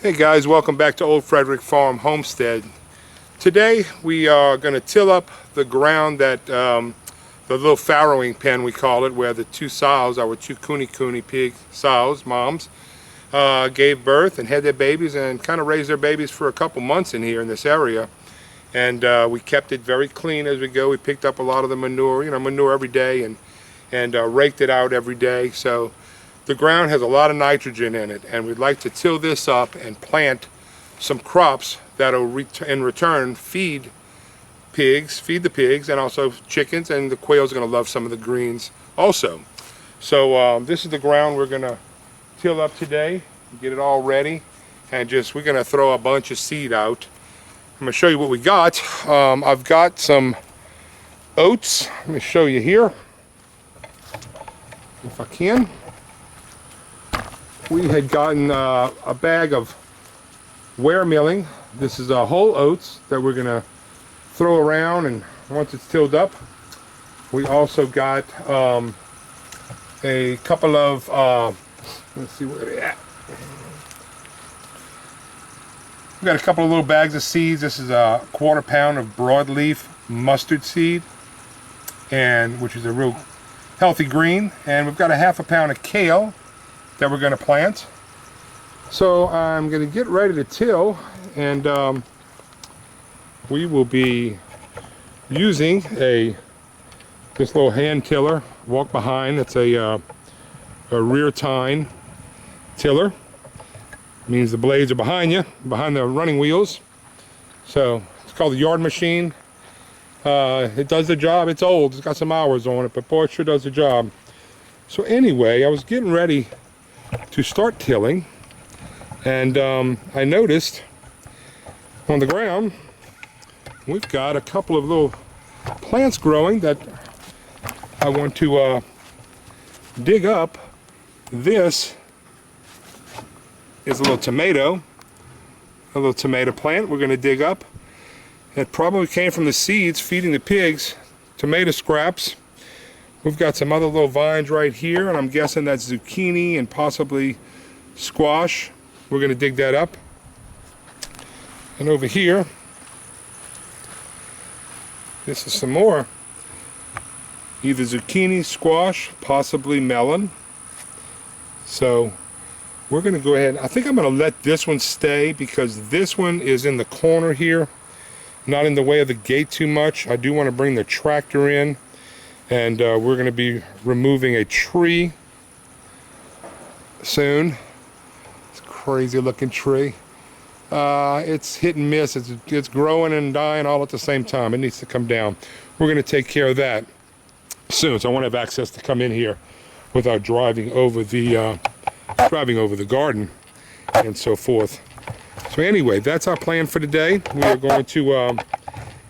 Hey guys, welcome back to Old Frederick Farm Homestead. Today we are going to till up the ground that the little farrowing pen we call it, where the two sows, our two cooney pig sows, moms, gave birth and had their babies and kind of raised their babies for a couple months in here in this area. And we kept it very clean as we go. We picked up a lot of the manure, manure every day, and raked it out every day. So the ground has a lot of nitrogen in it, and we'd like to till this up and plant some crops that'll in return feed the pigs, and also chickens, and the quail's going to love some of the greens also. So this is the ground we're going to till up today, get it all ready, and we're going to throw a bunch of seed out. I'm going to show you what we got. I've got some oats. Let me show you here, if I can. We had gotten a bag of ware milling. This is whole oats that we're going to throw around, and once it's tilled up, we also got a couple of, let's see where they're at. We got a couple of little bags of seeds. This is a 1/4 pound of broadleaf mustard seed, which is a real healthy green, and we've got a 1/2 pound of kale that we're going to plant. So I'm going to get ready to till, and we will be using this little hand tiller, walk behind. It's a rear tine tiller. It means the blades are behind you, behind the running wheels. So it's called the yard machine. It does the job. It's old, it's got some hours on it, but boy, it sure does the job. So anyway, I was getting ready to start tilling, and I noticed on the ground we've got a couple of little plants growing that I want to dig up. This is a little tomato plant we're going to dig up. It probably came from the seeds feeding the pigs, tomato scraps. We've got some other little vines right here, and I'm guessing that's zucchini and possibly squash. We're going to dig that up. And over here, this is some more. Either zucchini, squash, possibly melon. So we're going to go ahead. I think I'm going to let this one stay because this one is in the corner here, not in the way of the gate too much. I do want to bring the tractor in. And we're going to be removing a tree soon. It's a crazy looking tree. It's hit and miss. It's growing and dying all at the same time. It needs to come down. We're going to take care of that soon. So I want to have access to come in here without driving over the garden and so forth. So anyway, that's our plan for today. We are going to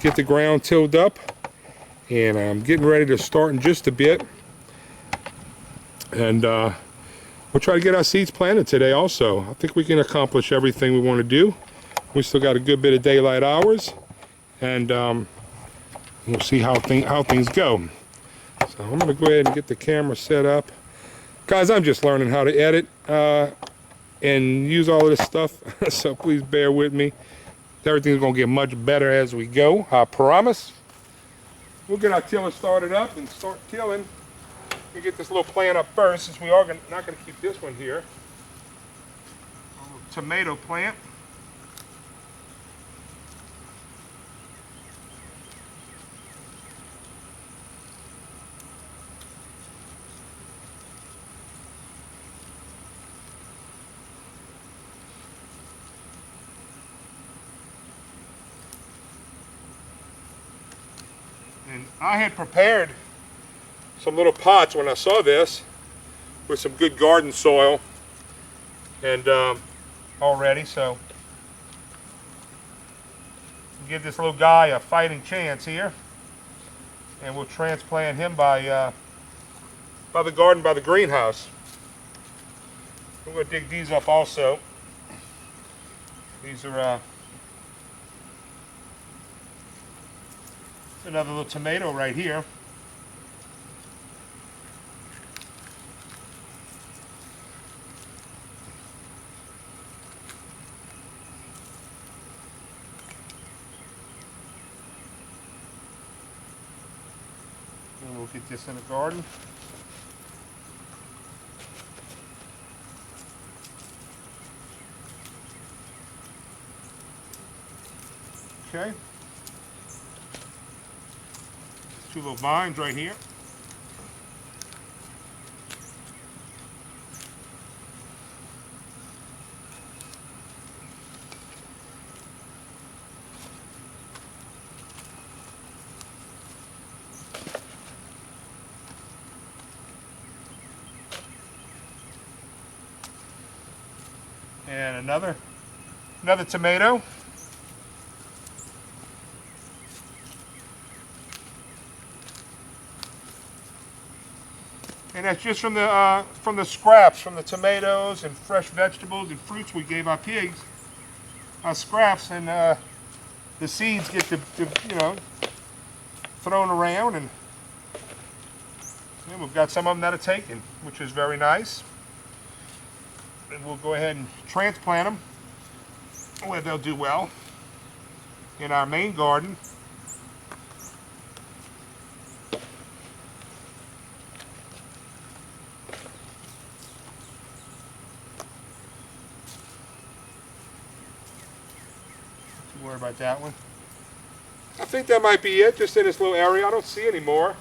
get the ground tilled up, and I'm getting ready to start in just a bit, and we'll try to get our seeds planted today also. I think we can accomplish everything we want to do. We still got a good bit of daylight hours, and we'll see how things go. So I'm going to go ahead and get the camera set up. Guys, I'm just learning how to edit and use all of this stuff, so please bear with me. Everything's going to get much better as we go, I promise. We'll get our tiller started up and start tilling. We'll get this little plant up first, since we are not going to keep this one here. A little tomato plant. And I had prepared some little pots when I saw this with some good garden soil and already, so give this little guy a fighting chance here, and we'll transplant him by the garden, by the greenhouse. We're going to dig these up also. These are another little tomato right here. get this in the garden. Okay. Two little vines right here. And another tomato. And that's just from the scraps from the tomatoes and fresh vegetables and fruits we gave our pigs. Our scraps, and the seeds get to thrown around, and we've got some of them that are taken, which is very nice. And we'll go ahead and transplant them where they'll do well in our main garden. Don't worry about that one. I think that might be it, just in this little area. I don't see any more.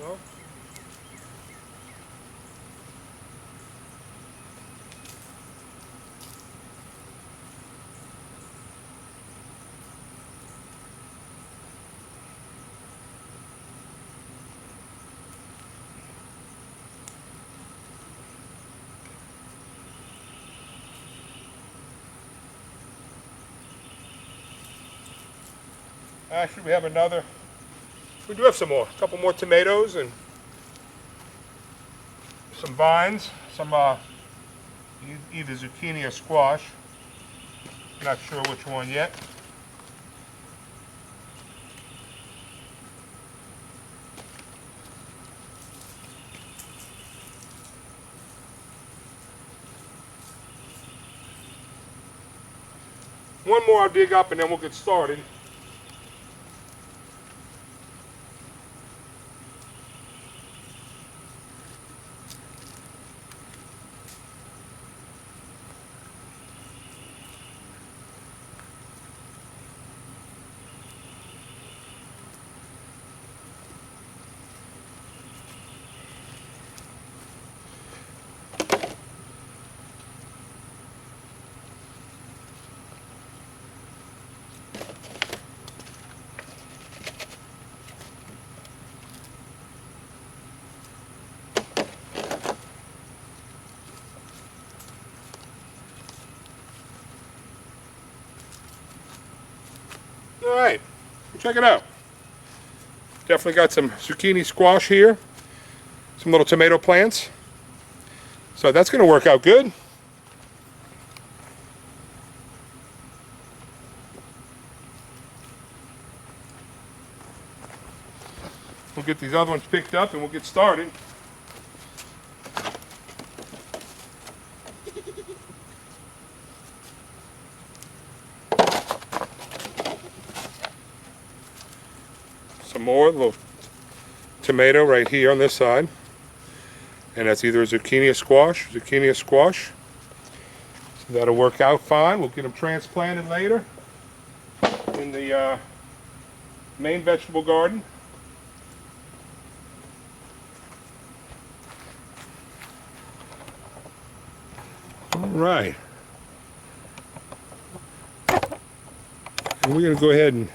No. Actually, we do have some more. A couple more tomatoes and some vines, some either zucchini or squash. Not sure which one yet. One more I'll dig up and then we'll get started. All right, check it out. Definitely got some zucchini squash here, some little tomato plants. So that's going to work out good. We'll get these other ones picked up and we'll get started. Some more little tomato right here on this side, and that's either a zucchini or squash. So that'll work out fine. We'll get them transplanted later in the main vegetable garden. All right, and we're going to go ahead and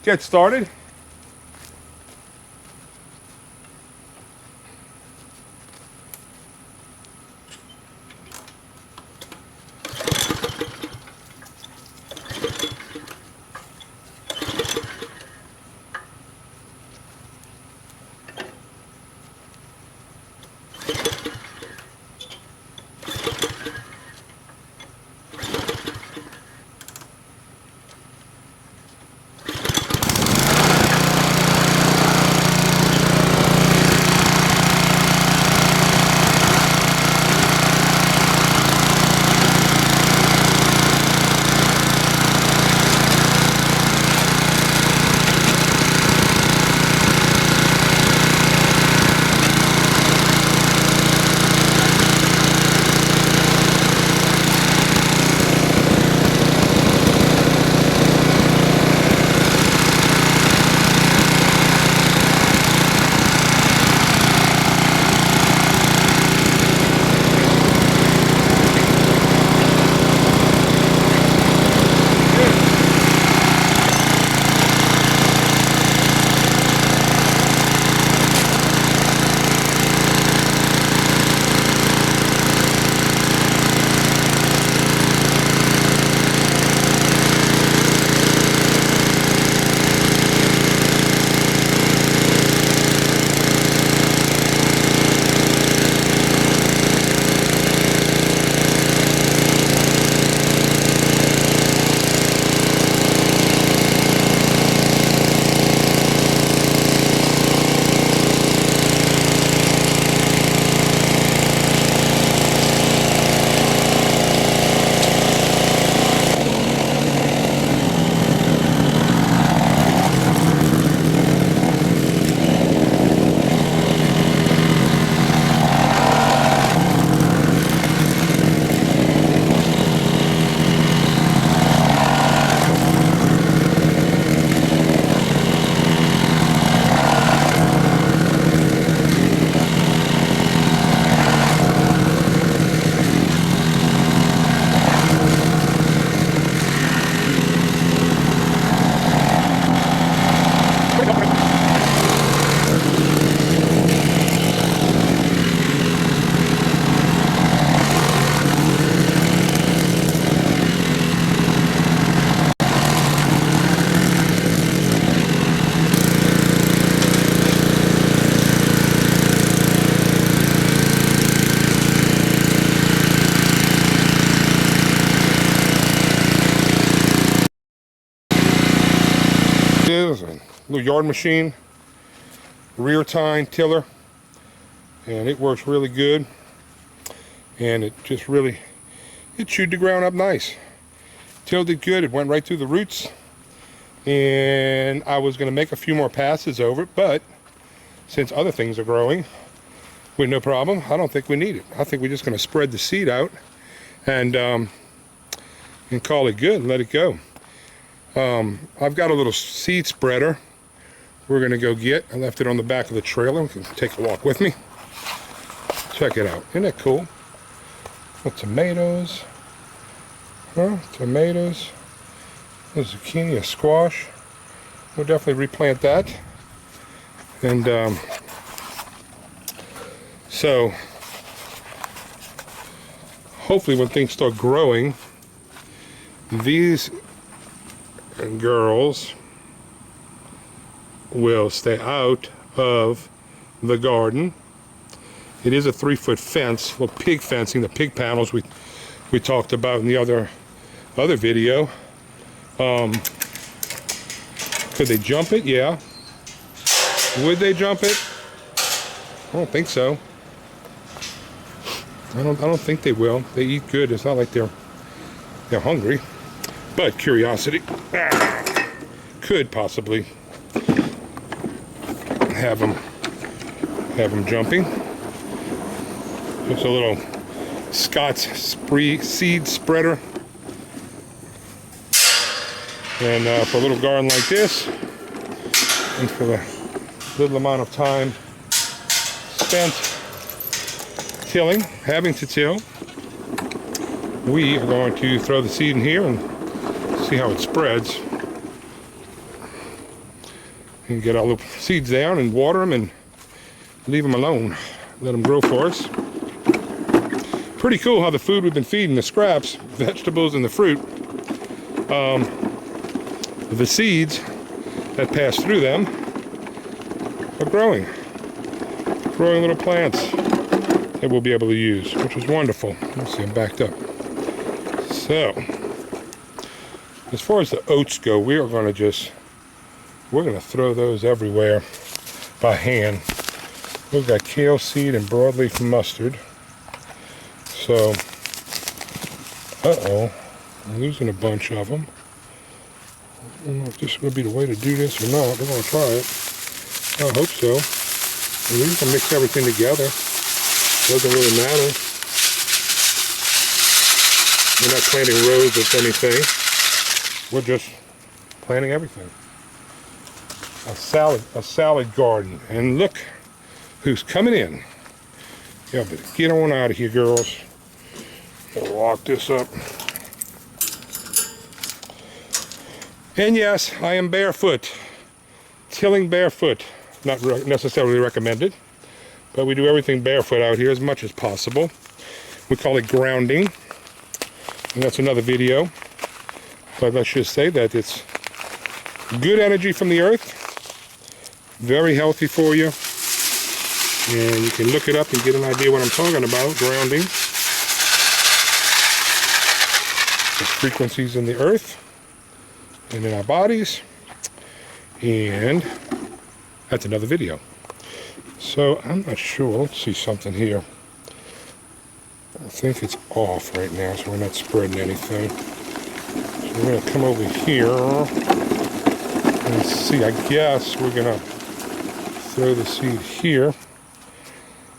get started. is, a little yard machine, rear tine tiller, and it works really good. And it just really, it chewed the ground up nice. Tilled it good, it went right through the roots. And I was going to make a few more passes over it, but since other things are growing with no problem, I don't think we need it. I think we're just going to spread the seed out and call it good and let it go. I've got a little seed spreader we're going to go get. I left it on the back of the trailer. You can take a walk with me. Check it out. Isn't that cool? With tomatoes. Huh? Tomatoes. A zucchini, a squash. We'll definitely replant that. And so hopefully when things start growing, these girls will stay out of the garden. It is a 3-foot fence, well, pig fencing, the pig panels we talked about in the other video. Could they jump it? Yeah. Would they jump it? I don't think so. I don't think they will. They eat good. It's not like they're hungry. But curiosity could possibly have them jumping. Just a little Scott's seed spreader. And for a little garden like this, and for the little amount of time spent having to till, we are going to throw the seed in here and see how it spreads. And get all the seeds down and water them and leave them alone. Let them grow for us. Pretty cool how the food we've been feeding, the scraps, vegetables and the fruit, the seeds that pass through them are growing little plants that we'll be able to use, which is wonderful. Let's see, I'm backed up. So, as far as the oats go, we're going to throw those everywhere by hand. We've got kale seed and broadleaf mustard. So, I'm losing a bunch of them. I don't know if this is going to be the way to do this or not. We're going to try it. I hope so. And we can mix everything together. Doesn't really matter. We're not planting rows of anything. We're just planting everything. A salad garden. And look who's coming in. Yeah, but get on out of here, girls. I'll lock this up. And yes, I am barefoot. Tilling barefoot. Not necessarily recommended, but we do everything barefoot out here as much as possible. We call it grounding, and that's another video. But let's just say that it's good energy from the earth, very healthy for you, and you can look it up and get an idea what I'm talking about, grounding. The frequencies in the earth and in our bodies, and that's another video. So I'm not sure. Let's see something here. I think it's off right now, so we're not spreading anything. So we're going to come over here and see. I guess we're going to throw the seed here,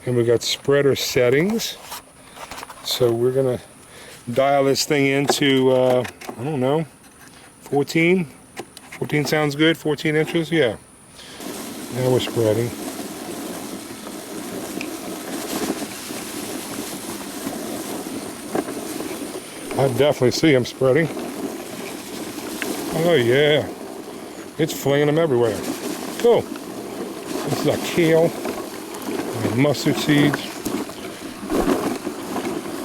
and we got spreader settings. So we're going to dial this thing into I don't know, 14. 14 sounds good. 14 inches, yeah. Now we're spreading. I definitely see them spreading. Oh yeah, it's flinging them everywhere. Cool. This is our kale, our mustard seeds.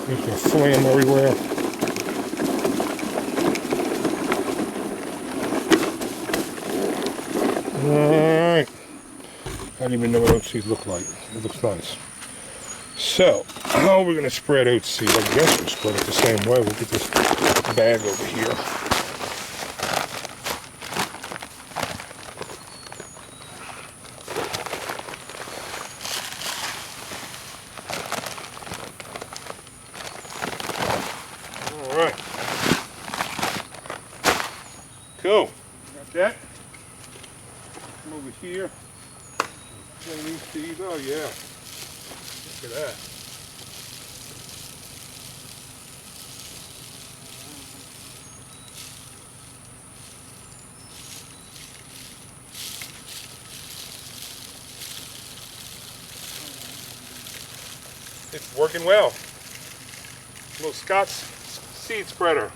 Just gonna fling them everywhere. Alright. I don't even know what oat seeds look like. It looks nice. So, how are we going to spread oat seed? I guess we'll spread it the same way. We'll get this bag over here. go. Got that. Come over here. These seeds. Oh yeah. Look at that. It's working well. Little Scott's seed spreader.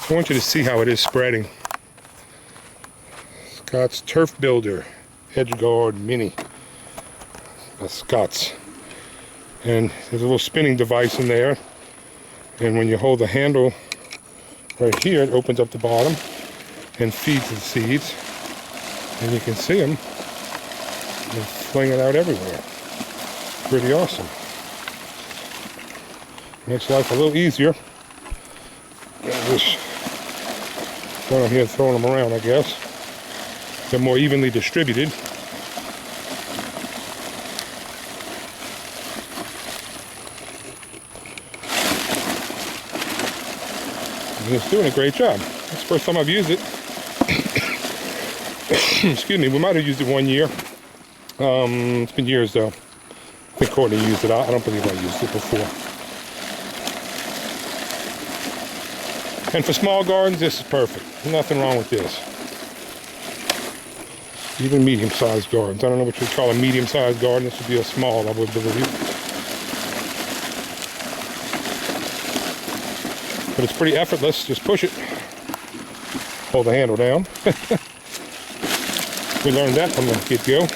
I want you to see how it is spreading. Scott's Turf Builder Edgeguard Mini. That's Scott's. And there's a little spinning device in there. And when you hold the handle right here, it opens up the bottom and feeds the seeds. And you can see them. They're flinging out everywhere. Pretty awesome. Makes life a little easier. This one I'm here throwing them around, I guess. They're more evenly distributed. And it's doing a great job. That's the first time I've used it. Excuse me, we might have used it 1 year. It's been years though. I think Courtney used it. I don't believe I used it before. And for small gardens, this is perfect. Nothing wrong with this. Even medium-sized gardens. I don't know what you call a medium-sized garden. This would be a small, I would believe. But it's pretty effortless. Just push it. Hold the handle down. We learned that from the get-go.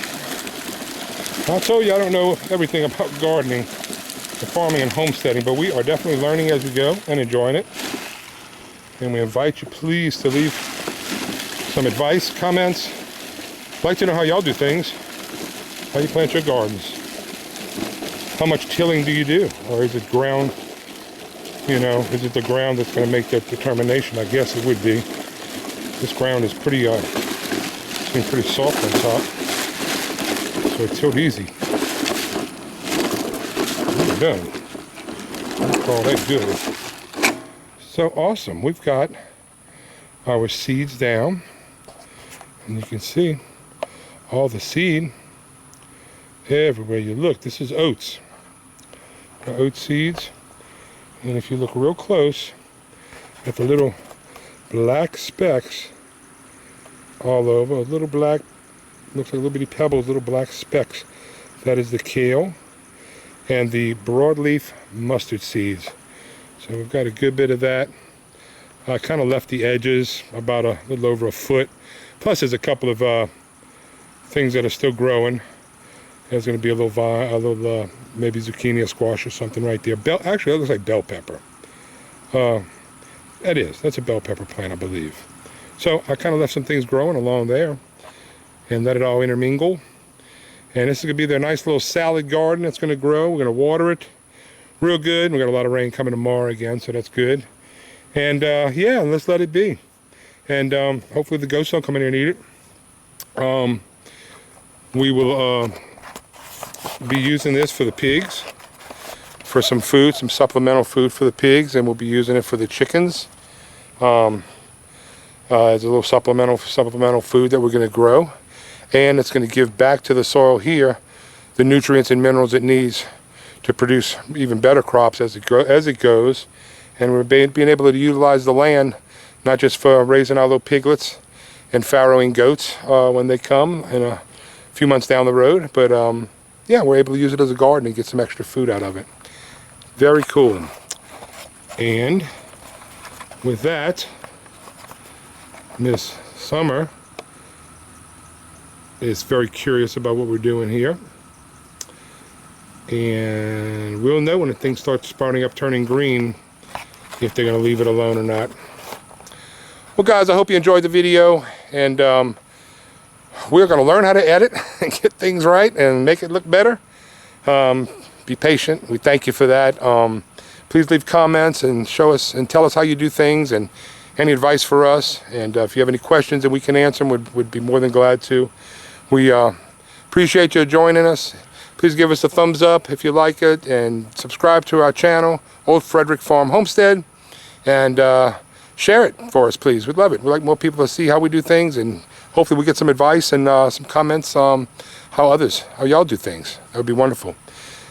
I told you I don't know everything about gardening, farming, and homesteading, but we are definitely learning as we go and enjoying it. And we invite you, please, to leave some advice, comments. I'd like to know how y'all do things, how you plant your gardens. How much tilling do you do? Or is it ground, is it the ground that's going to make that determination? I guess it would be. This ground is pretty, seems pretty soft on top. So it tilled easy. Well done. I call that good. So awesome. We've got our seeds down. And you can see all the seed everywhere you look. This is oats. Oat seeds. And if you look real close at the little black specks all over, a little black, looks like little bitty pebbles, little black specks. That is the kale and the broadleaf mustard seeds. So we've got a good bit of that. I kind of left the edges about a little over a foot. Plus there's a couple of things that are still growing. There's going to be a little maybe zucchini or squash or something right there. Actually, that looks like bell pepper. That's a bell pepper plant, I believe. So I kind of left some things growing along there and let it all intermingle. And this is going to be their nice little salad garden that's going to grow. We're going to water it real good. We got a lot of rain coming tomorrow again, so that's good. And yeah, let's let it be. And hopefully the ghosts don't come in here and eat it. We will be using this for the pigs, for some food, some supplemental food for the pigs, and we'll be using it for the chickens. As a little supplemental food that we're going to grow, and it's going to give back to the soil here the nutrients and minerals it needs to produce even better crops as it goes. And we're being able to utilize the land not just for raising our little piglets and farrowing goats when they come in a few months down the road, but yeah, we're able to use it as a garden and get some extra food out of it. Very cool. And with that, Miss Summer is very curious about what we're doing here. And we'll know when the thing starts sprouting up, turning green, if they're going to leave it alone or not. Well, guys, I hope you enjoyed the video. And we're going to learn how to edit and get things right and make it look better. Be patient. We thank you for that. Please leave comments and show us and tell us how you do things and any advice for us. And if you have any questions and we can answer them, we'd be more than glad to. We appreciate you joining us. Please give us a thumbs up if you like it, and subscribe to our channel, Old Frederick Farm Homestead, and share it for us, please. We'd love it. We'd like more people to see how we do things, and hopefully we get some advice and some comments how y'all do things. That would be wonderful.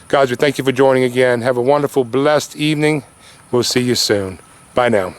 Guys, we thank you for joining again. Have a wonderful, blessed evening. We'll see you soon. Bye now.